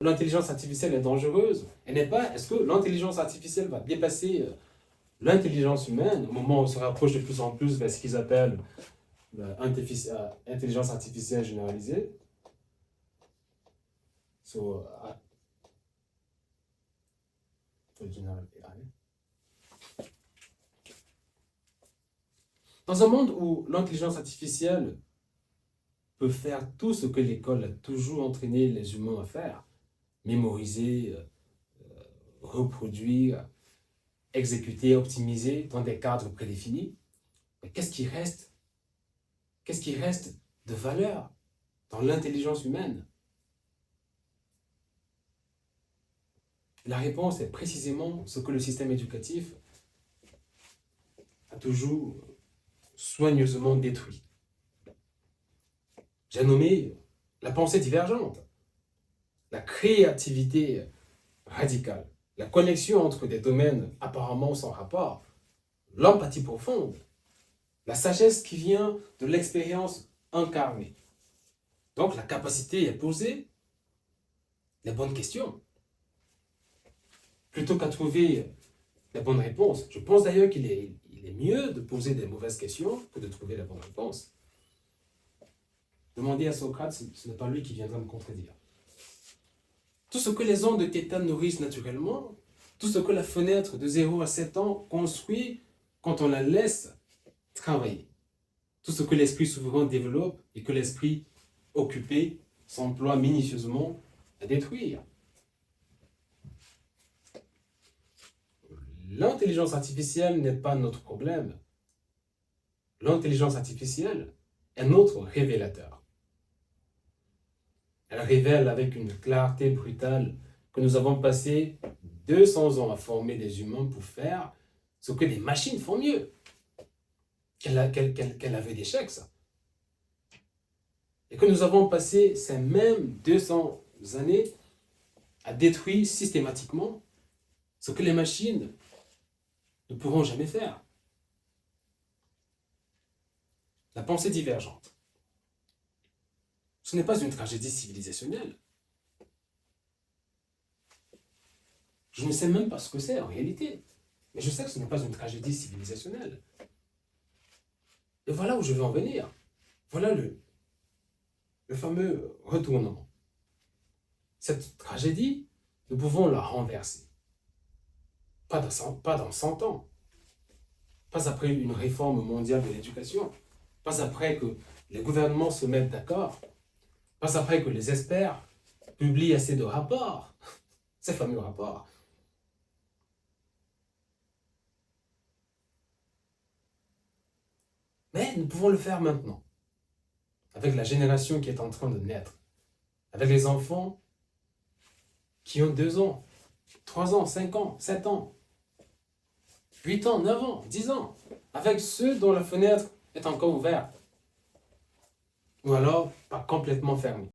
l'intelligence artificielle est dangereuse? Elle n'est pas. Est-ce que l'intelligence artificielle va dépasser l'intelligence humaine au moment où on se rapproche de plus en plus vers ce qu'ils appellent l'intelligence artificielle généralisée? So, general AI. Dans un monde où l'intelligence artificielle peut faire tout ce que l'école a toujours entraîné les humains à faire, mémoriser, reproduire, exécuter, optimiser dans des cadres prédéfinis, mais qu'est-ce qui reste? Qu'est-ce qui reste de valeur dans l'intelligence humaine? La réponse est précisément ce que le système éducatif a toujours soigneusement détruit. J'ai nommé la pensée divergente, la créativité radicale, la connexion entre des domaines apparemment sans rapport, l'empathie profonde, la sagesse qui vient de l'expérience incarnée. Donc la capacité à poser les bonnes questions, plutôt qu'à trouver les bonnes réponses. Je pense d'ailleurs qu'il est mieux de poser des mauvaises questions que de trouver la bonne réponse. Demandez à Socrate, ce n'est pas lui qui viendra me contredire. Tout ce que les ondes de θ nourrissent naturellement, tout ce que la fenêtre de 0 à 7 ans construit quand on la laisse travailler, tout ce que l'esprit souverain développe et que l'esprit occupé s'emploie minutieusement à détruire. L'intelligence artificielle n'est pas notre problème. L'intelligence artificielle est notre révélateur. Elle révèle avec une clarté brutale que nous avons passé 200 ans à former des humains pour faire ce que des machines font mieux. Quel avait d'échec, ça. Et que nous avons passé ces mêmes 200 années à détruire systématiquement ce que les machines ne pourront jamais faire. La pensée divergente. Ce n'est pas une tragédie civilisationnelle. Je ne sais même pas ce que c'est en réalité. Mais je sais que ce n'est pas une tragédie civilisationnelle. Et voilà où je veux en venir. Voilà le fameux retournement. Cette tragédie, nous pouvons la renverser. Pas dans 100 ans. Pas après une réforme mondiale de l'éducation. Pas après que les gouvernements se mettent d'accord. Pas après que les experts publient assez de rapports. Ces fameux rapports. Mais nous pouvons le faire maintenant. Avec la génération qui est en train de naître. Avec les enfants qui ont 2 ans, 3 ans, 5 ans, 7 ans, 8 ans, 9 ans, 10 ans. Avec ceux dont la fenêtre est encore ouverte. Ou alors pas complètement fermée.